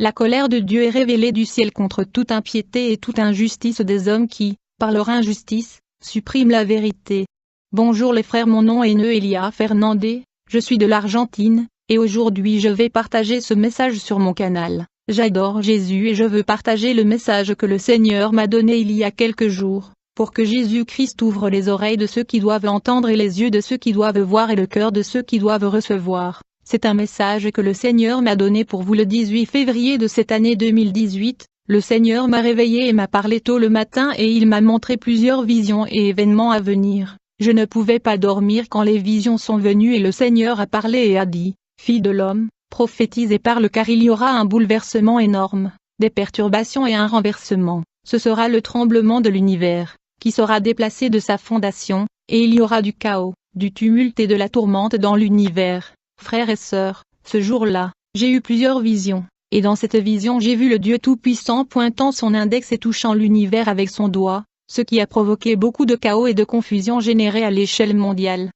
La colère de Dieu est révélée du ciel contre toute impiété et toute injustice des hommes qui, par leur injustice, suppriment la vérité. Bonjour les frères, mon nom est Noelia Fernandez, je suis de l'Argentine, et aujourd'hui je vais partager ce message sur mon canal. J'adore Jésus et je veux partager le message que le Seigneur m'a donné il y a quelques jours, pour que Jésus-Christ ouvre les oreilles de ceux qui doivent entendre et les yeux de ceux qui doivent voir et le cœur de ceux qui doivent recevoir. C'est un message que le Seigneur m'a donné pour vous le 18 février de cette année 2018. Le Seigneur m'a réveillé et m'a parlé tôt le matin et il m'a montré plusieurs visions et événements à venir. Je ne pouvais pas dormir quand les visions sont venues et le Seigneur a parlé et a dit, « Fille de l'homme, prophétise et parle car il y aura un bouleversement énorme, des perturbations et un renversement. Ce sera le tremblement de l'univers, qui sera déplacé de sa fondation, et il y aura du chaos, du tumulte et de la tourmente dans l'univers. » Frères et sœurs, ce jour-là, j'ai eu plusieurs visions, et dans cette vision j'ai vu le Dieu Tout-Puissant pointant son index et touchant l'univers avec son doigt, ce qui a provoqué beaucoup de chaos et de confusion générée à l'échelle mondiale.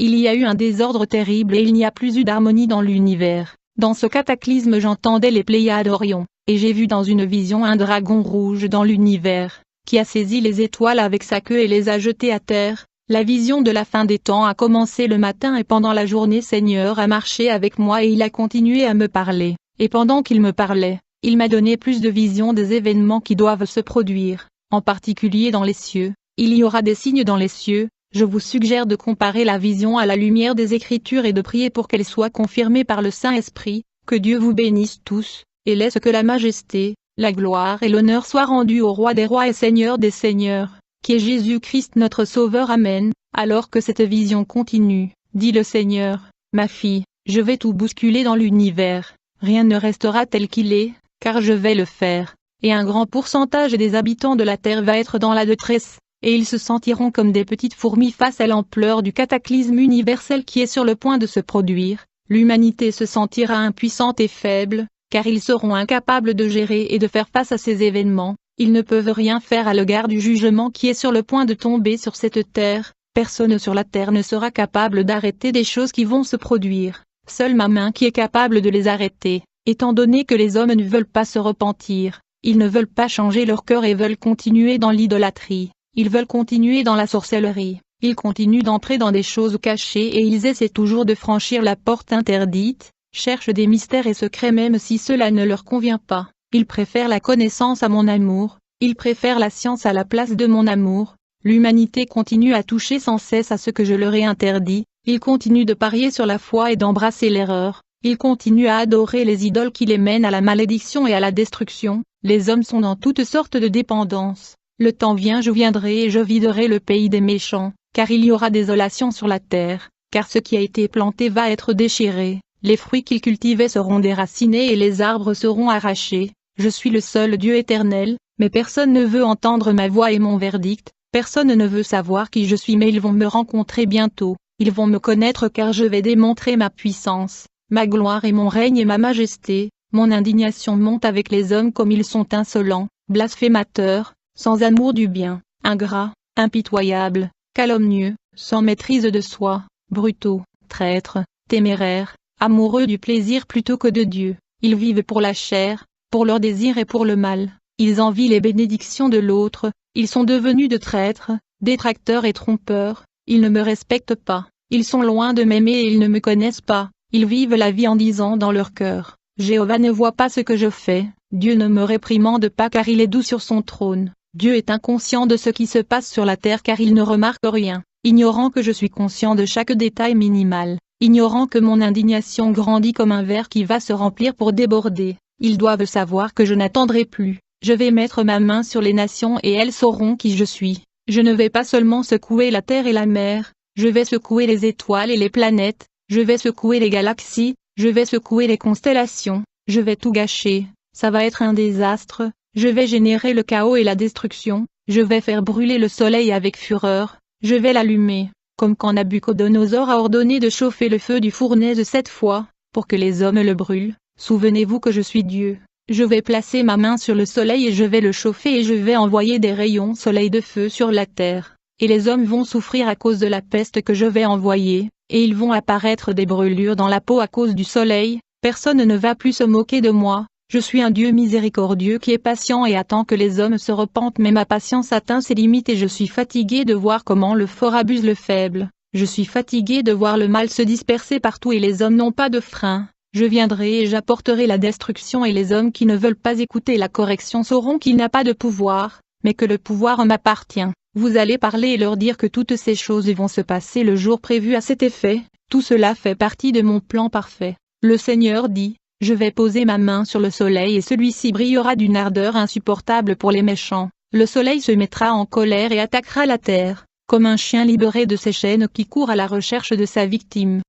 Il y a eu un désordre terrible et il n'y a plus eu d'harmonie dans l'univers. Dans ce cataclysme j'entendais les Pléiades d'Orion, et j'ai vu dans une vision un dragon rouge dans l'univers, qui a saisi les étoiles avec sa queue et les a jetées à terre. La vision de la fin des temps a commencé le matin et pendant la journée Seigneur a marché avec moi et il a continué à me parler, et pendant qu'il me parlait, il m'a donné plus de visions des événements qui doivent se produire, en particulier dans les cieux. Il y aura des signes dans les cieux. Je vous suggère de comparer la vision à la lumière des Écritures et de prier pour qu'elle soit confirmée par le Saint-Esprit. Que Dieu vous bénisse tous, et laisse que la majesté, la gloire et l'honneur soient rendus au Roi des rois et Seigneur des seigneurs, qui est Jésus-Christ notre Sauveur. Amen. Alors que cette vision continue, dit le Seigneur, ma fille, je vais tout bousculer dans l'univers, rien ne restera tel qu'il est, car je vais le faire, et un grand pourcentage des habitants de la terre va être dans la détresse, et ils se sentiront comme des petites fourmis face à l'ampleur du cataclysme universel qui est sur le point de se produire. L'humanité se sentira impuissante et faible, car ils seront incapables de gérer et de faire face à ces événements. Ils ne peuvent rien faire à l'égard du jugement qui est sur le point de tomber sur cette terre. Personne sur la terre ne sera capable d'arrêter des choses qui vont se produire. Seule ma main qui est capable de les arrêter, étant donné que les hommes ne veulent pas se repentir. Ils ne veulent pas changer leur cœur et veulent continuer dans l'idolâtrie. Ils veulent continuer dans la sorcellerie. Ils continuent d'entrer dans des choses cachées et ils essaient toujours de franchir la porte interdite, cherchent des mystères et secrets même si cela ne leur convient pas. Ils préfèrent la connaissance à mon amour, ils préfèrent la science à la place de mon amour. L'humanité continue à toucher sans cesse à ce que je leur ai interdit, ils continuent de parier sur la foi et d'embrasser l'erreur, ils continuent à adorer les idoles qui les mènent à la malédiction et à la destruction. Les hommes sont dans toutes sortes de dépendances. Le temps vient, je viendrai et je viderai le pays des méchants, car il y aura désolation sur la terre, car ce qui a été planté va être déchiré, les fruits qu'ils cultivaient seront déracinés et les arbres seront arrachés. Je suis le seul Dieu éternel, mais personne ne veut entendre ma voix et mon verdict, personne ne veut savoir qui je suis mais ils vont me rencontrer bientôt, ils vont me connaître car je vais démontrer ma puissance, ma gloire et mon règne et ma majesté. Mon indignation monte avec les hommes comme ils sont insolents, blasphémateurs, sans amour du bien, ingrats, impitoyables, calomnieux, sans maîtrise de soi, brutaux, traîtres, téméraires, amoureux du plaisir plutôt que de Dieu. Ils vivent pour la chair, pour leur désir et pour le mal. Ils envient les bénédictions de l'autre. Ils sont devenus de traîtres, détracteurs et trompeurs. Ils ne me respectent pas. Ils sont loin de m'aimer et ils ne me connaissent pas. Ils vivent la vie en disant dans leur cœur, Jéhovah ne voit pas ce que je fais. Dieu ne me réprimande pas car il est doux sur son trône. Dieu est inconscient de ce qui se passe sur la terre car il ne remarque rien, ignorant que je suis conscient de chaque détail minimal, ignorant que mon indignation grandit comme un verre qui va se remplir pour déborder. Ils doivent savoir que je n'attendrai plus, je vais mettre ma main sur les nations et elles sauront qui je suis. Je ne vais pas seulement secouer la terre et la mer, je vais secouer les étoiles et les planètes, je vais secouer les galaxies, je vais secouer les constellations, je vais tout gâcher, ça va être un désastre, je vais générer le chaos et la destruction, je vais faire brûler le soleil avec fureur, je vais l'allumer, comme quand Nabuchodonosor a ordonné de chauffer le feu du fournaise 7 fois, pour que les hommes le brûlent. Souvenez-vous que je suis Dieu. Je vais placer ma main sur le soleil et je vais le chauffer et je vais envoyer des rayons soleil de feu sur la terre, et les hommes vont souffrir à cause de la peste que je vais envoyer, et ils vont apparaître des brûlures dans la peau à cause du soleil. Personne ne va plus se moquer de moi, Je suis un Dieu miséricordieux qui est patient et attend que les hommes se repentent, mais ma patience atteint ses limites et je suis fatigué de voir comment le fort abuse le faible. Je suis fatigué de voir le mal se disperser partout et les hommes n'ont pas de frein. Je viendrai et j'apporterai la destruction et les hommes qui ne veulent pas écouter la correction sauront qu'il n'a pas de pouvoir, mais que le pouvoir m'appartient. Vous allez parler et leur dire que toutes ces choses vont se passer le jour prévu à cet effet, tout cela fait partie de mon plan parfait. Le Seigneur dit, je vais poser ma main sur le soleil et celui-ci brillera d'une ardeur insupportable pour les méchants. Le soleil se mettra en colère et attaquera la terre, comme un chien libéré de ses chaînes qui court à la recherche de sa victime.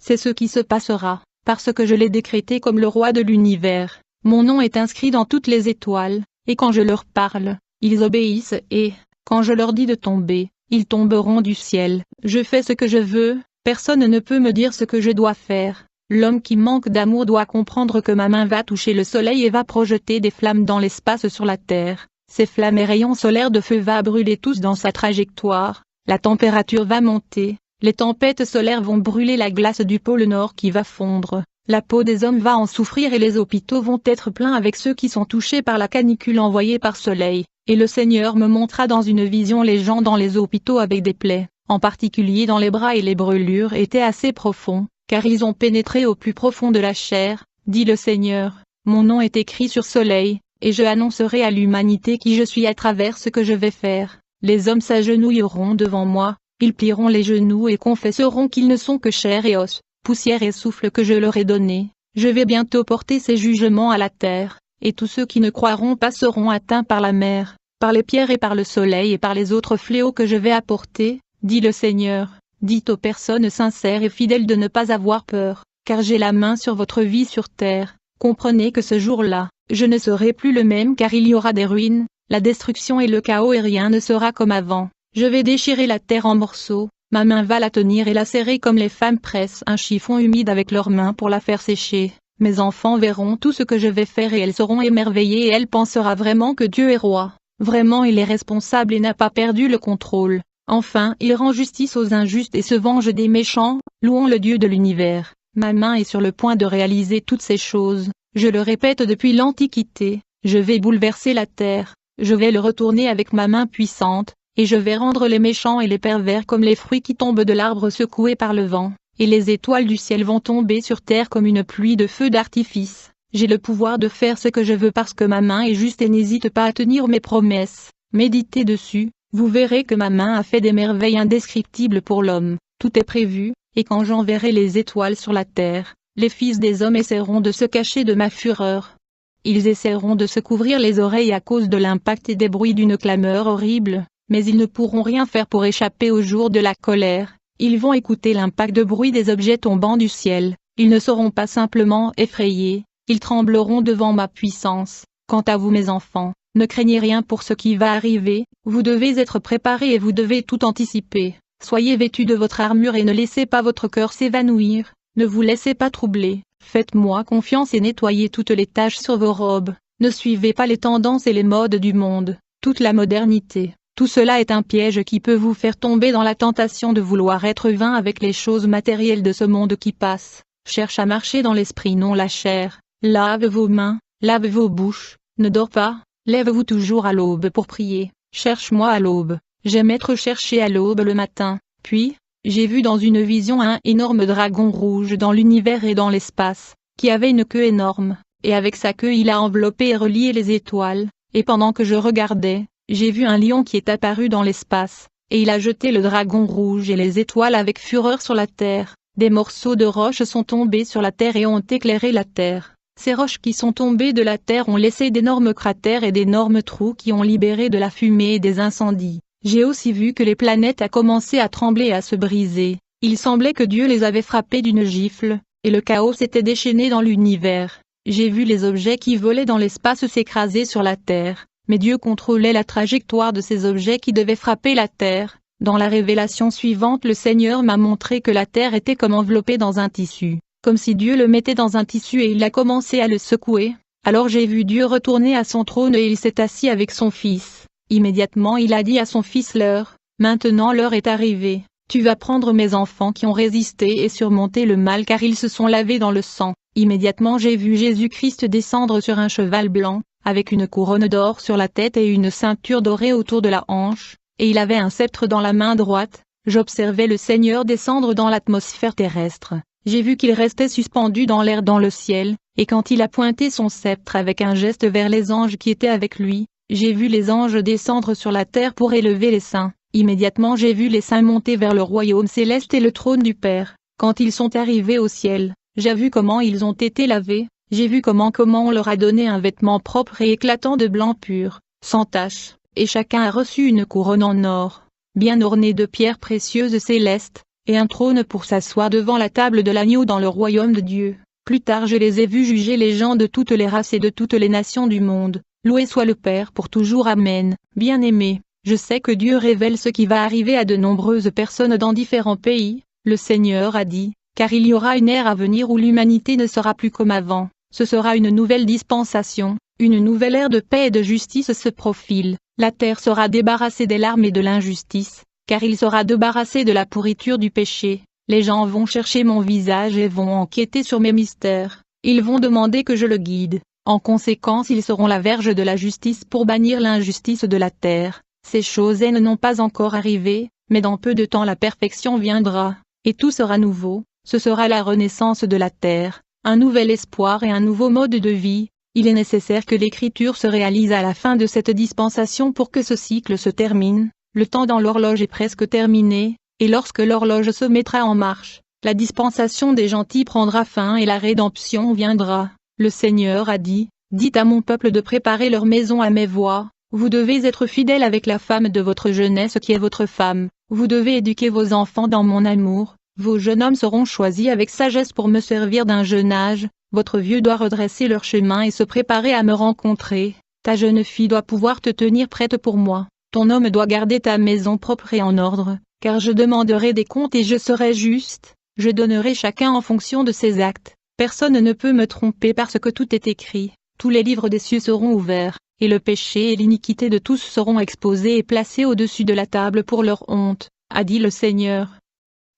C'est ce qui se passera, parce que je l'ai décrété comme le roi de l'univers. Mon nom est inscrit dans toutes les étoiles, et quand je leur parle, ils obéissent et, quand je leur dis de tomber, ils tomberont du ciel. Je fais ce que je veux, personne ne peut me dire ce que je dois faire. L'homme qui manque d'amour doit comprendre que ma main va toucher le soleil et va projeter des flammes dans l'espace sur la terre. Ces flammes et rayons solaires de feu va brûler tous dans sa trajectoire. La température va monter, les tempêtes solaires vont brûler la glace du pôle Nord qui va fondre. La peau des hommes va en souffrir et les hôpitaux vont être pleins avec ceux qui sont touchés par la canicule envoyée par soleil. Et le Seigneur me montra dans une vision les gens dans les hôpitaux avec des plaies, en particulier dans les bras et les brûlures étaient assez profonds, car ils ont pénétré au plus profond de la chair, dit le Seigneur. Mon nom est écrit sur soleil, et je annoncerai à l'humanité qui je suis à travers ce que je vais faire. Les hommes s'agenouilleront devant moi, ils plieront les genoux et confesseront qu'ils ne sont que chair et os, poussière et souffle que je leur ai donné. Je vais bientôt porter ces jugements à la terre, et tous ceux qui ne croiront pas seront atteints par la mer, par les pierres et par le soleil et par les autres fléaux que je vais apporter, dit le Seigneur. Dites aux personnes sincères et fidèles de ne pas avoir peur, car j'ai la main sur votre vie sur terre. Comprenez que ce jour-là, je ne serai plus le même car il y aura des ruines, la destruction et le chaos et rien ne sera comme avant. Je vais déchirer la terre en morceaux, ma main va la tenir et la serrer comme les femmes pressent un chiffon humide avec leurs mains pour la faire sécher. Mes enfants verront tout ce que je vais faire et elles seront émerveillées et elles penseront vraiment que Dieu est roi. Vraiment il est responsable et n'a pas perdu le contrôle. Enfin, il rend justice aux injustes et se venge des méchants, louons le Dieu de l'univers. Ma main est sur le point de réaliser toutes ces choses, je le répète depuis l'Antiquité, je vais bouleverser la terre, je vais le retourner avec ma main puissante, et je vais rendre les méchants et les pervers comme les fruits qui tombent de l'arbre secoués par le vent, et les étoiles du ciel vont tomber sur terre comme une pluie de feux d'artifice. J'ai le pouvoir de faire ce que je veux parce que ma main est juste et n'hésite pas à tenir mes promesses. Méditez dessus. Vous verrez que ma main a fait des merveilles indescriptibles pour l'homme, tout est prévu, et quand j'enverrai les étoiles sur la terre, les fils des hommes essaieront de se cacher de ma fureur. Ils essaieront de se couvrir les oreilles à cause de l'impact et des bruits d'une clameur horrible, mais ils ne pourront rien faire pour échapper au jour de la colère. Ils vont écouter l'impact de bruit des objets tombant du ciel, ils ne seront pas simplement effrayés, ils trembleront devant ma puissance. Quant à vous mes enfants, ne craignez rien pour ce qui va arriver, vous devez être préparés et vous devez tout anticiper. Soyez vêtus de votre armure et ne laissez pas votre cœur s'évanouir, ne vous laissez pas troubler, faites-moi confiance et nettoyez toutes les taches sur vos robes, ne suivez pas les tendances et les modes du monde, toute la modernité, tout cela est un piège qui peut vous faire tomber dans la tentation de vouloir être vain avec les choses matérielles de ce monde qui passe. Cherche à marcher dans l'esprit non la chair, lave vos mains, lave vos bouches, ne dors pas. Lève-vous toujours à l'aube pour prier, cherche-moi à l'aube, j'aime être cherché à l'aube le matin, puis, j'ai vu dans une vision un énorme dragon rouge dans l'univers et dans l'espace, qui avait une queue énorme, et avec sa queue il a enveloppé et relié les étoiles, et pendant que je regardais, j'ai vu un lion qui est apparu dans l'espace, et il a jeté le dragon rouge et les étoiles avec fureur sur la terre, des morceaux de roches sont tombés sur la terre et ont éclairé la terre. Ces roches qui sont tombées de la terre ont laissé d'énormes cratères et d'énormes trous qui ont libéré de la fumée et des incendies. J'ai aussi vu que les planètes a commencé à trembler et à se briser. Il semblait que Dieu les avait frappées d'une gifle, et le chaos s'était déchaîné dans l'univers. J'ai vu les objets qui volaient dans l'espace s'écraser sur la terre, mais Dieu contrôlait la trajectoire de ces objets qui devaient frapper la terre. Dans la révélation suivante, le Seigneur m'a montré que la terre était comme enveloppée dans un tissu. Comme si Dieu le mettait dans un tissu et il a commencé à le secouer. Alors j'ai vu Dieu retourner à son trône et il s'est assis avec son fils. Immédiatement il a dit à son fils l'heure, maintenant l'heure est arrivée, Tu vas prendre mes enfants qui ont résisté et surmonté le mal car ils se sont lavés dans le sang. Immédiatement j'ai vu Jésus-Christ descendre sur un cheval blanc, avec une couronne d'or sur la tête et une ceinture dorée autour de la hanche, et il avait un sceptre dans la main droite. J'observais le Seigneur descendre dans l'atmosphère terrestre. J'ai vu qu'il restait suspendu dans l'air dans le ciel, et quand il a pointé son sceptre avec un geste vers les anges qui étaient avec lui, j'ai vu les anges descendre sur la terre pour élever les saints. Immédiatement j'ai vu les saints monter vers le royaume céleste et le trône du Père. Quand ils sont arrivés au ciel, j'ai vu comment ils ont été lavés, j'ai vu comment on leur a donné un vêtement propre et éclatant de blanc pur, sans tache, et chacun a reçu une couronne en or, bien ornée de pierres précieuses célestes, et un trône pour s'asseoir devant la table de l'agneau dans le royaume de Dieu. Plus tard je les ai vus juger les gens de toutes les races et de toutes les nations du monde. Loué soit le Père pour toujours. Amen. Bien-aimés, je sais que Dieu révèle ce qui va arriver à de nombreuses personnes dans différents pays. Le Seigneur a dit, car il y aura une ère à venir où l'humanité ne sera plus comme avant. Ce sera une nouvelle dispensation, une nouvelle ère de paix et de justice se profile. La terre sera débarrassée des larmes et de l'injustice, car il sera débarrassé de la pourriture du péché. Les gens vont chercher mon visage et vont enquêter sur mes mystères. Ils vont demander que je le guide. En conséquence ils seront la verge de la justice pour bannir l'injustice de la terre. Ces choses n'ont pas encore arrivé, mais dans peu de temps la perfection viendra, et tout sera nouveau. Ce sera la renaissance de la terre, un nouvel espoir et un nouveau mode de vie. Il est nécessaire que l'écriture se réalise à la fin de cette dispensation pour que ce cycle se termine. Le temps dans l'horloge est presque terminé, et lorsque l'horloge se mettra en marche, la dispensation des gentils prendra fin et la rédemption viendra. Le Seigneur a dit, dites à mon peuple de préparer leur maison à mes voies. Vous devez être fidèles avec la femme de votre jeunesse qui est votre femme. Vous devez éduquer vos enfants dans mon amour. Vos jeunes hommes seront choisis avec sagesse pour me servir d'un jeune âge. Votre vieux doit redresser leur chemin et se préparer à me rencontrer. Ta jeune fille doit pouvoir te tenir prête pour moi. Ton homme doit garder ta maison propre et en ordre, car je demanderai des comptes et je serai juste. Je donnerai chacun en fonction de ses actes. Personne ne peut me tromper parce que tout est écrit. Tous les livres des cieux seront ouverts, et le péché et l'iniquité de tous seront exposés et placés au-dessus de la table pour leur honte, a dit le Seigneur.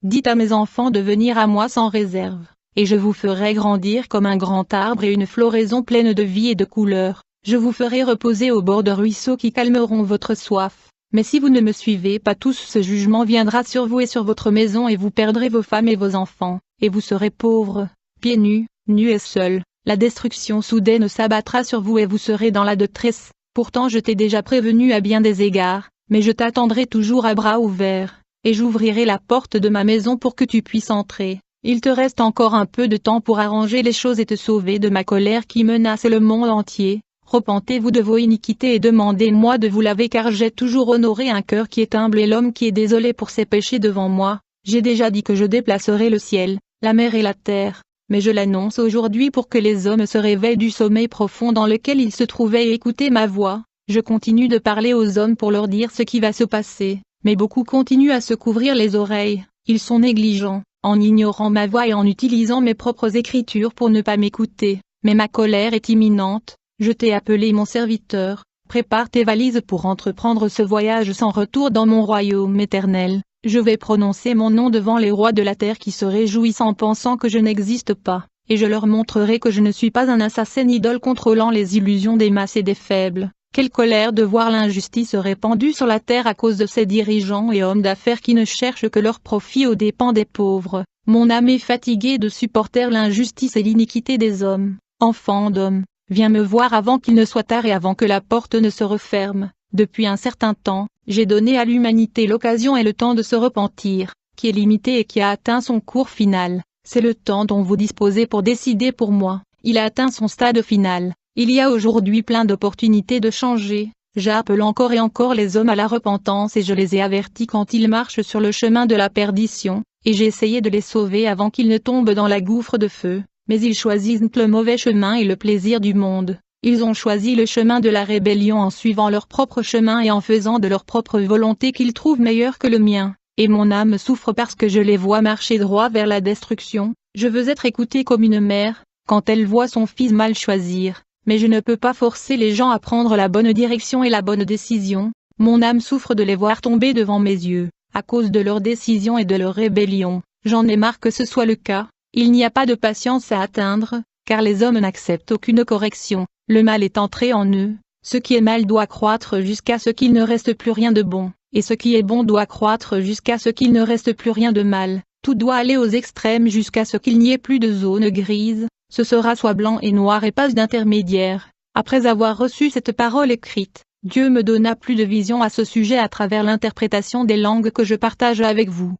Dites à mes enfants de venir à moi sans réserve, et je vous ferai grandir comme un grand arbre et une floraison pleine de vie et de couleurs. Je vous ferai reposer au bord de ruisseaux qui calmeront votre soif. Mais si vous ne me suivez pas tous, ce jugement viendra sur vous et sur votre maison et vous perdrez vos femmes et vos enfants, et vous serez pauvres, pieds nus, nus et seuls. La destruction soudaine s'abattra sur vous et vous serez dans la détresse. Pourtant je t'ai déjà prévenu à bien des égards, mais je t'attendrai toujours à bras ouverts, et j'ouvrirai la porte de ma maison pour que tu puisses entrer. Il te reste encore un peu de temps pour arranger les choses et te sauver de ma colère qui menace le monde entier. Repentez-vous de vos iniquités et demandez-moi de vous laver car j'ai toujours honoré un cœur qui est humble et l'homme qui est désolé pour ses péchés devant moi. J'ai déjà dit que je déplacerai le ciel, la mer et la terre, mais je l'annonce aujourd'hui pour que les hommes se réveillent du sommeil profond dans lequel ils se trouvaient et écoutent ma voix. Je continue de parler aux hommes pour leur dire ce qui va se passer, mais beaucoup continuent à se couvrir les oreilles. Ils sont négligents, en ignorant ma voix et en utilisant mes propres écritures pour ne pas m'écouter. Mais ma colère est imminente. Je t'ai appelé mon serviteur, prépare tes valises pour entreprendre ce voyage sans retour dans mon royaume éternel. Je vais prononcer mon nom devant les rois de la terre qui se réjouissent en pensant que je n'existe pas, et je leur montrerai que je ne suis pas un assassin idole contrôlant les illusions des masses et des faibles. Quelle colère de voir l'injustice répandue sur la terre à cause de ces dirigeants et hommes d'affaires qui ne cherchent que leur profit aux dépens des pauvres. Mon âme est fatiguée de supporter l'injustice et l'iniquité des hommes. Enfants d'hommes, viens me voir avant qu'il ne soit tard et avant que la porte ne se referme. Depuis un certain temps, j'ai donné à l'humanité l'occasion et le temps de se repentir, qui est limité et qui a atteint son cours final. C'est le temps dont vous disposez pour décider pour moi. Il a atteint son stade final. Il y a aujourd'hui plein d'opportunités de changer. J'appelle encore et encore les hommes à la repentance et je les ai avertis quand ils marchent sur le chemin de la perdition, et j'ai essayé de les sauver avant qu'ils ne tombent dans la gouffre de feu. Mais ils choisissent le mauvais chemin et le plaisir du monde. Ils ont choisi le chemin de la rébellion en suivant leur propre chemin et en faisant de leur propre volonté qu'ils trouvent meilleur que le mien. Et mon âme souffre parce que je les vois marcher droit vers la destruction. Je veux être écoutée comme une mère, quand elle voit son fils mal choisir. Mais je ne peux pas forcer les gens à prendre la bonne direction et la bonne décision. Mon âme souffre de les voir tomber devant mes yeux. à cause de leurs décisions et de leur rébellion. J'en ai marre que ce soit le cas, il n'y a pas de patience à atteindre, car les hommes n'acceptent aucune correction, le mal est entré en eux, ce qui est mal doit croître jusqu'à ce qu'il ne reste plus rien de bon, et ce qui est bon doit croître jusqu'à ce qu'il ne reste plus rien de mal, tout doit aller aux extrêmes jusqu'à ce qu'il n'y ait plus de zone grise, ce sera soit blanc et noir et pas d'intermédiaire. Après avoir reçu cette parole écrite, Dieu me donna plus de vision à ce sujet à travers l'interprétation des langues que je partage avec vous.